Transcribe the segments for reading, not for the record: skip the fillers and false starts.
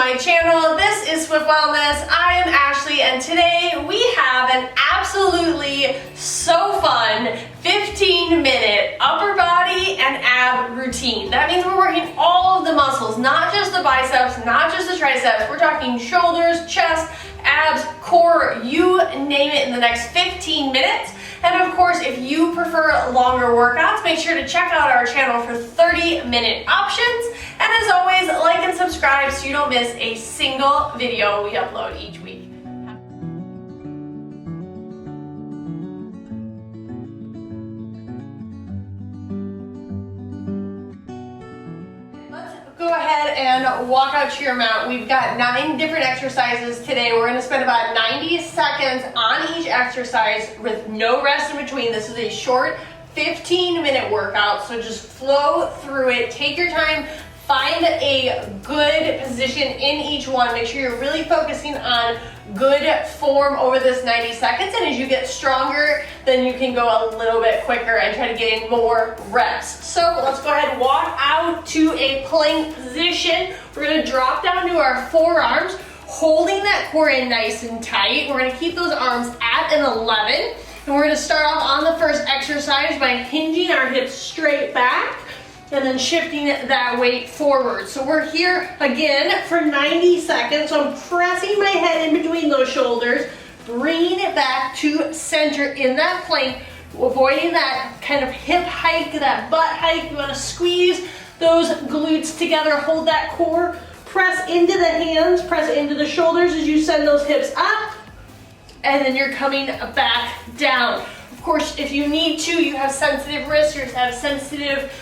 my channel. This is Swift Wellness. I am Ashley, and today we have an absolutely so fun 15-minute upper body and ab routine. That means we're working all of the muscles, not just the biceps, not just the triceps. We're talking shoulders, chest, abs, core, you name it, in the next 15 minutes. And of course, if you prefer longer workouts, make sure to check out our channel for 30-minute options. And as always, like and subscribe so you don't miss a single video we upload each week. Go ahead and walk out to your mat. We've got 9 different exercises today. We're going to spend about 90 seconds on each exercise with no rest in between. This is a short 15-minute workout, so just flow through it. Take your time. Find a good position in each one. Make sure you're really focusing on good form over this 90 seconds. And as you get stronger, then you can go a little bit quicker and try to get in more reps. So let's go ahead and walk out to a plank position. We're going to drop down to our forearms, holding that core in nice and tight. We're going to keep those arms at an 11. And we're going to start off on the first exercise by hinging our hips straight back and then shifting that weight forward. So we're here again for 90 seconds. So I'm pressing my head in between those shoulders, bringing it back to center in that plank, avoiding that kind of hip hike, that butt hike. You want to squeeze those glutes together, hold that core, press into the hands, press into the shoulders as you send those hips up, and then you're coming back down. Of course, if you need to, you have sensitive wrists, you have sensitive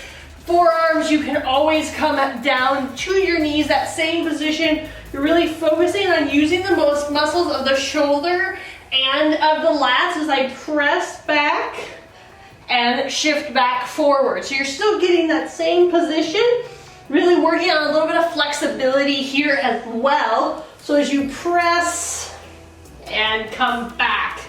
forearms, you can always come down to your knees, that same position. You're really focusing on using the most muscles of the shoulder and of the lats as I press back and shift back forward. So you're still getting that same position, really working on a little bit of flexibility here as well. So as you press and come back,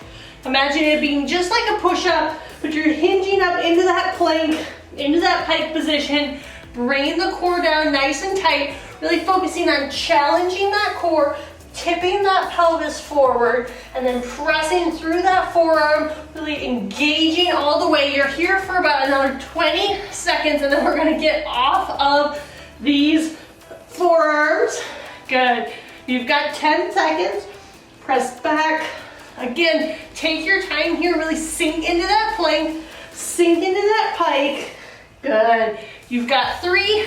imagine it being just like a push-up, but you're hinging up into that plank, into that pike position, bringing the core down nice and tight, really focusing on challenging that core, tipping that pelvis forward, and then pressing through that forearm, really engaging all the way. You're here for about another 20 seconds, and then we're gonna get off of these forearms. Good. You've got 10 seconds. Press back. Again, take your time here, really sink into that plank, sink into that pike. Good. You've got 3,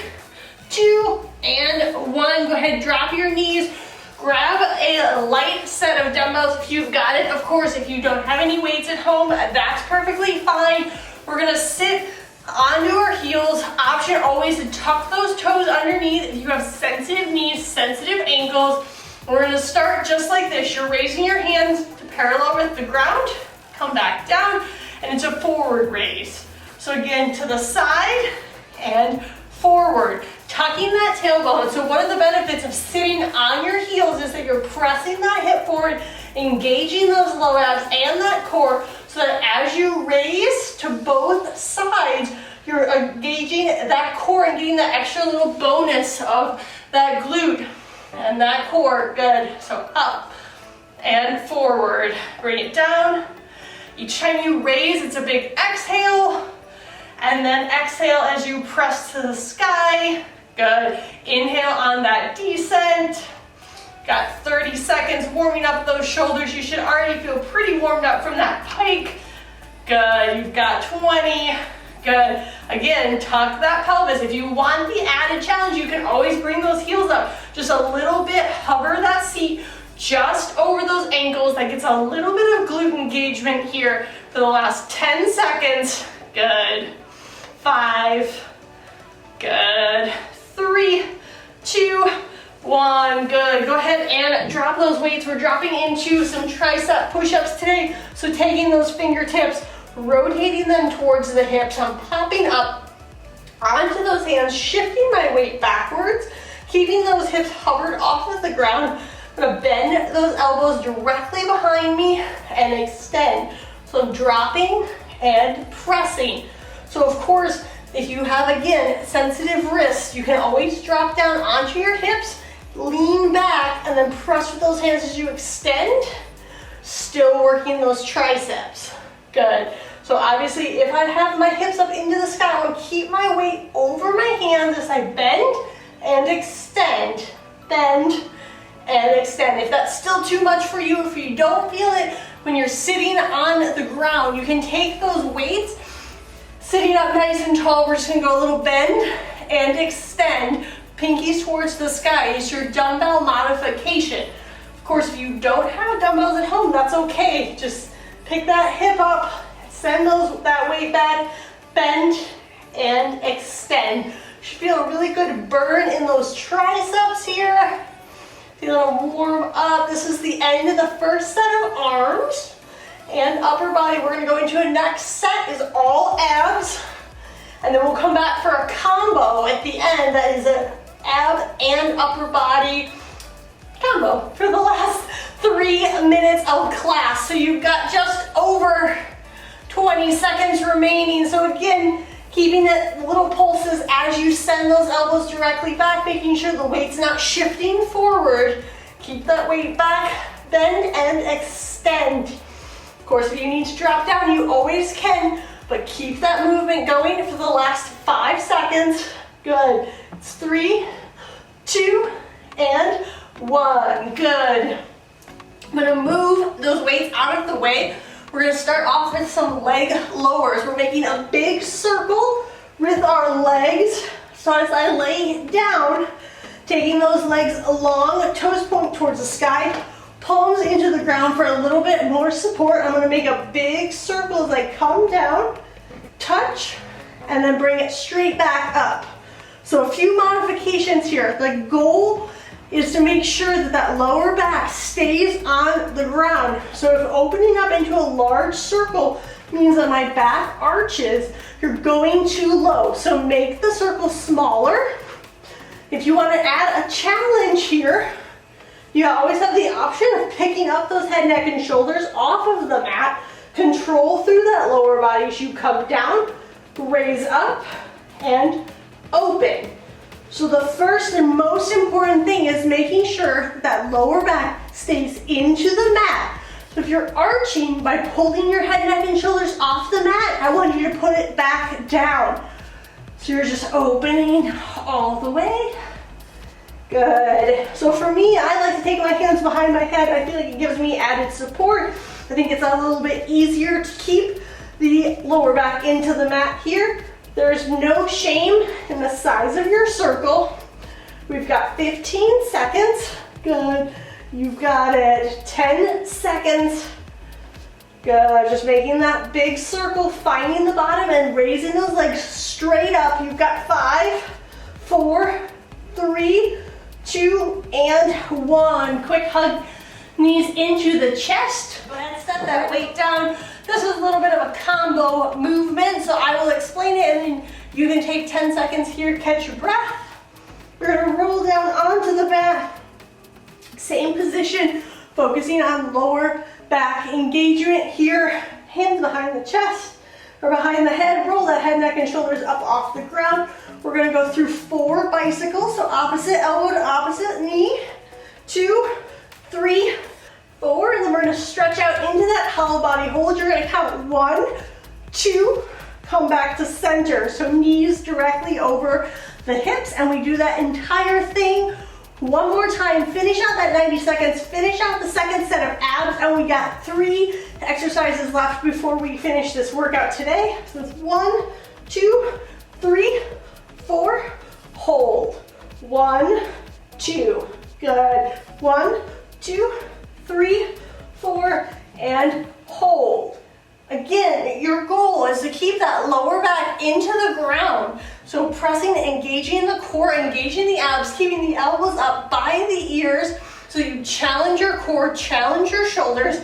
2, and 1. Go ahead, drop your knees. Grab a light set of dumbbells if you've got it. Of course, if you don't have any weights at home, that's perfectly fine. We're gonna sit onto our heels. Option always to tuck those toes underneath if you have sensitive knees, sensitive ankles. We're gonna start just like this. You're raising your hands to parallel with the ground, come back down, and it's a forward raise. So again, to the side and forward, tucking that tailbone. So one of the benefits of sitting on your heels is that you're pressing that hip forward, engaging those low abs and that core, so that as you raise to both sides, you're engaging that core and getting that extra little bonus of that glute and that core. Good. So up and forward. Bring it down. Each time you raise, it's a big exhale. And then exhale as you press to the sky. Good. Inhale on that descent. Got 30 seconds warming up those shoulders. You should already feel pretty warmed up from that pike. Good. You've got 20. Good. Again, tuck that pelvis. If you want the added challenge, you can always bring those heels up just a little bit. Hover that seat just over those ankles. That gets a little bit of glute engagement here for the last 10 seconds. Good. 5. Good. 3, 2, 1. Good. Go ahead and drop those weights. We're dropping into some tricep push-ups today. So taking those fingertips, rotating them towards the hips. I'm popping up onto those hands, shifting my weight backwards, keeping those hips hovered off of the ground. I'm gonna bend those elbows directly behind me and extend. So I'm dropping and pressing. So of course, if you have, again, sensitive wrists, you can always drop down onto your hips lean back, and then press with those hands as you extend. Still working those triceps. Good. So obviously, if I have my hips up into the sky, I want to keep my weight over my hands as I bend and extend. Bend and extend. If that's still too much for you, if you don't feel it when you're sitting on the ground, you can take those weights, sitting up nice and tall. We're just going to go a little bend and extend. Pinkies towards the sky. It's your dumbbell modification. Of course, if you don't have dumbbells at home, that's okay. Just pick that hip up, send that weight back, bend and extend. You should feel a really good burn in those triceps here. Feel them warm up. This is the end of the first set of arms and upper body. We're gonna go into a next set is all abs. And then we'll come back for a combo at the end that is an ab and upper body combo for the last 3 minutes of class. So you've got just over 20 seconds remaining. So again, keeping it little pulses as you send those elbows directly back, making sure the weight's not shifting forward. Keep that weight back, bend and extend. Of course, if you need to drop down, you always can, but keep that movement going for the last 5 seconds. Good. It's 3, 2, and 1. Good. I'm gonna move those weights out of the way. We're gonna start off with some leg lowers. We're making a big circle with our legs. So as I lay down, taking those legs along, toes point towards the sky, palms into the ground for a little bit more support. I'm gonna make a big circle as I come down, touch, and then bring it straight back up. So a few modifications here. The goal is to make sure that that lower back stays on the ground. So if opening up into a large circle means that my back arches, you're going too low. So make the circle smaller. If you want to add a challenge here, you always have the option of picking up those head, neck, and shoulders off of the mat. Control through that lower body as you come down, raise up, and open. So the first and most important thing is making sure that lower back stays into the mat. So if you're arching by pulling your head, neck, and shoulders off the mat, I want you to put it back down. So you're just opening all the way. Good. So for me, I like to take my hands behind my head. I feel like it gives me added support. I think it's a little bit easier to keep the lower back into the mat here. There's no shame in the size of your circle. We've got 15 seconds. Good. You've got it. 10 seconds. Good. Just making that big circle, finding the bottom and raising those legs straight up. You've got 5, 4, 3, 2, and 1. Quick hug, knees into the chest. Go ahead and set that weight down. This is a little bit of a combo movement, so I will explain it and then you can take 10 seconds here, catch your breath. We're gonna roll down onto the mat. Same position, focusing on lower back engagement here. Hands behind the chest or behind the head. Roll that head, neck, and shoulders up off the ground. We're gonna go through 4 bicycles, so opposite elbow to opposite knee. 2, 3, 4, and then we're gonna stretch out into that hollow body hold. You're gonna count 1, 2, come back to center. So knees directly over the hips, and we do that entire thing one more time. Finish out that 90 seconds, finish out the second set of abs, and we got 3 exercises left before we finish this workout today. So it's 1, 2, 3, 4, hold. 1, 2, good. 1, 2, 3, 4, and hold. Again, your goal is to keep that lower back into the ground. So pressing, engaging the core, engaging the abs, keeping the elbows up by the ears. So you challenge your core, challenge your shoulders,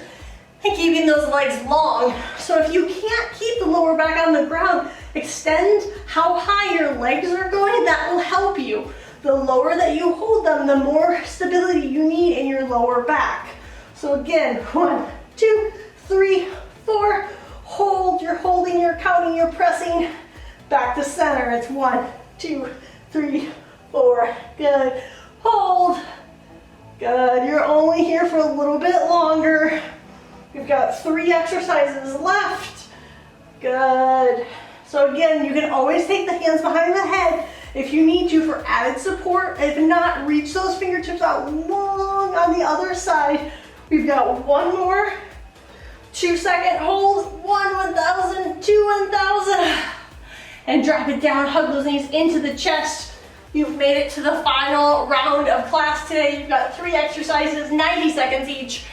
and keeping those legs long. So if you can't keep the lower back on the ground, extend how high your legs are going. That will help you. The lower that you hold them, the more stability you need in your lower back. So again, 1, 2, 3, 4, hold. You're holding, you're counting, you're pressing. Back to center. It's 1, 2, 3, 4. Good. hold. Good, you're only here for a little bit longer. We've got 3 exercises left. Good. So again, you can always take the hands behind the head if you need to for added support. If not, reach those fingertips out long on the other side. We've got 1 more. 2-second hold. 1 1,000, 2 1,000. And drop it down, hug those knees into the chest. You've made it to the final round of class today. You've got 3 exercises, 90 seconds each,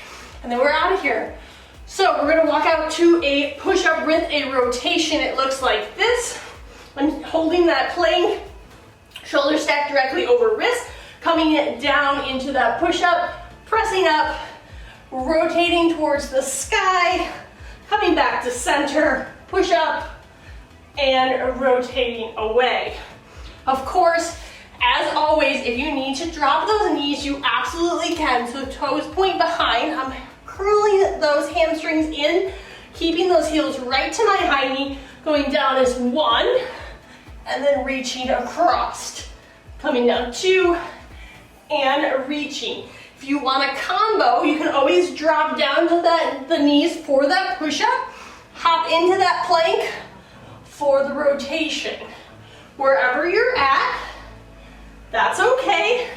and then we're out of here. So we're gonna walk out to a push-up with a rotation. It looks like this. I'm holding that plank, shoulders stacked directly over wrist, coming down into that push-up, pressing up, rotating towards the sky, coming back to center, push up, and rotating away. Of course, as always, if you need to drop those knees, you absolutely can. So toes point behind. I'm curling those hamstrings in, keeping those heels right to my high knee, going down as 1, and then reaching across. Coming down 2, and reaching. If you want a combo, you can always drop down to the knees for that push-up, hop into that plank for the rotation. Wherever you're at, that's okay.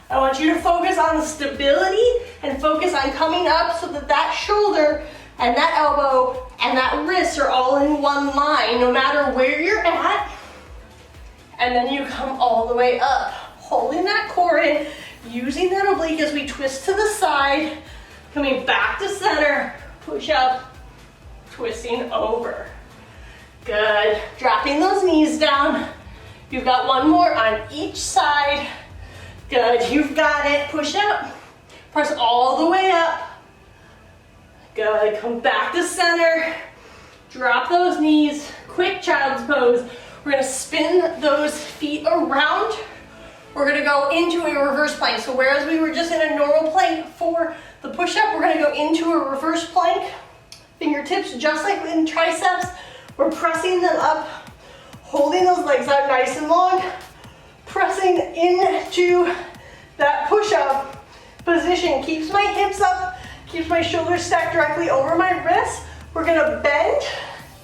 I want you to focus on the stability and focus on coming up so that that shoulder and that elbow and that wrist are all in one line, no matter where you're at. And then you come all the way up, holding that core in, using that oblique as we twist to the side, coming back to center, push up, twisting over. Good, dropping those knees down. You've got 1 more on each side. Good, you've got it. Push up, press all the way up. Good, come back to center. Drop those knees, quick child's pose. We're gonna spin those feet around. We're gonna go into a reverse plank. So whereas we were just in a normal plank for the push-up, we're gonna go into a reverse plank. Fingertips, just like in triceps, we're pressing them up, holding those legs out nice and long, pressing into that push-up position. Keeps my hips up, keeps my shoulders stacked directly over my wrists. We're gonna bend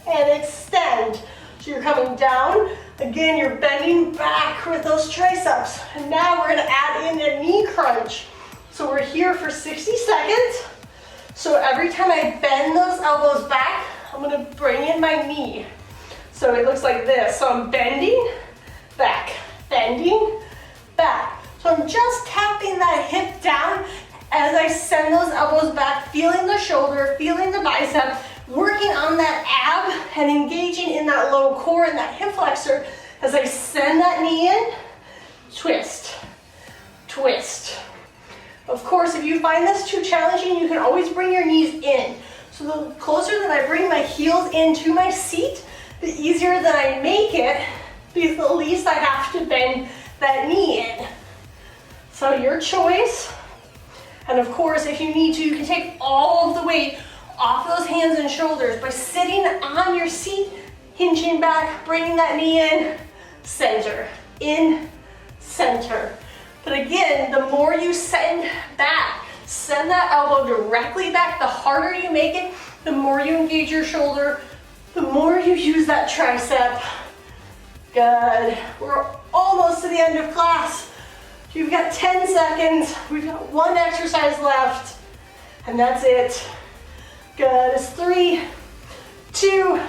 and extend. So you're coming down. Again, you're bending back with those triceps. And now we're gonna add in a knee crunch. So we're here for 60 seconds. So every time I bend those elbows back, I'm gonna bring in my knee. So it looks like this. So I'm bending back, bending back. So I'm just tapping that hip down as I send those elbows back, feeling the shoulder, feeling the bicep, working on that ab and engaging in that low core and that hip flexor as I send that knee in, twist, twist. Of course, if you find this too challenging, you can always bring your knees in. So the closer that I bring my heels into my seat, the easier that I make it, because the least I have to bend that knee in. So your choice. And of course, if you need to, you can take all of the weight off those hands and shoulders by sitting on your seat, hinging back, bringing that knee in, center. But again, the more you send back, send that elbow directly back, the harder you make it, the more you engage your shoulder, the more you use that tricep. Good. We're almost to the end of class. You've got 10 seconds. We've got 1 exercise left, and that's it. Good. It's 3, 2,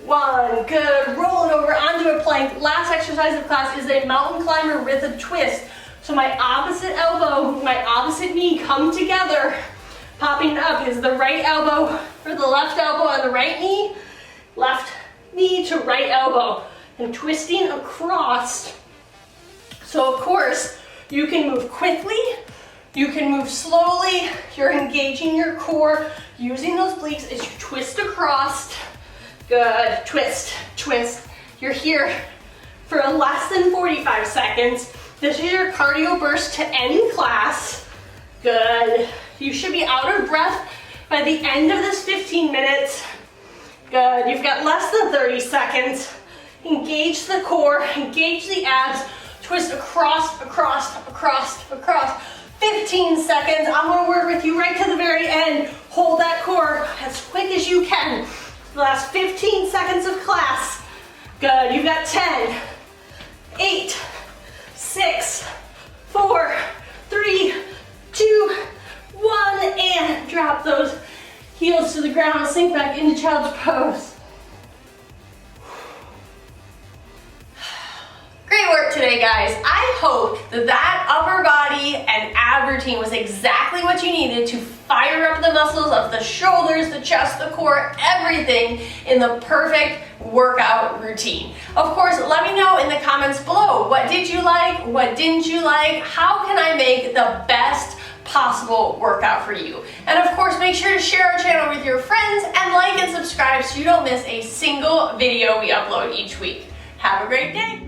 1. Good. Rolling over onto a plank. Last exercise of class is a mountain climber with a twist. So my opposite elbow, my opposite knee come together. Popping up is the right elbow or the left elbow on the right knee, left knee to right elbow, and twisting across. So of course, you can move quickly, you can move slowly, you're engaging your core, using those obliques as you twist across. Good, twist, twist. You're here for less than 45 seconds. This is your cardio burst to end class. Good. You should be out of breath by the end of this 15 minutes. Good, you've got less than 30 seconds. Engage the core, engage the abs, twist across, across, across. seconds. I'm gonna work with you right to the very end. Hold that core as quick as you can. The last 15 seconds of class. Good, you've got 10, 8, 6, 4, 3, 2, 1, and drop those heels to the ground. Sink back into child's pose. Great work today, guys. I hope that upper body and ab routine was exactly what you needed to fire up the muscles of the shoulders, the chest, the core, everything in the perfect workout routine. Of course, let me know in the comments below, what did you like? What didn't you like? How can I make the best possible workout for you? And of course, make sure to share our channel with your friends and like and subscribe so you don't miss a single video we upload each week. Have a great day.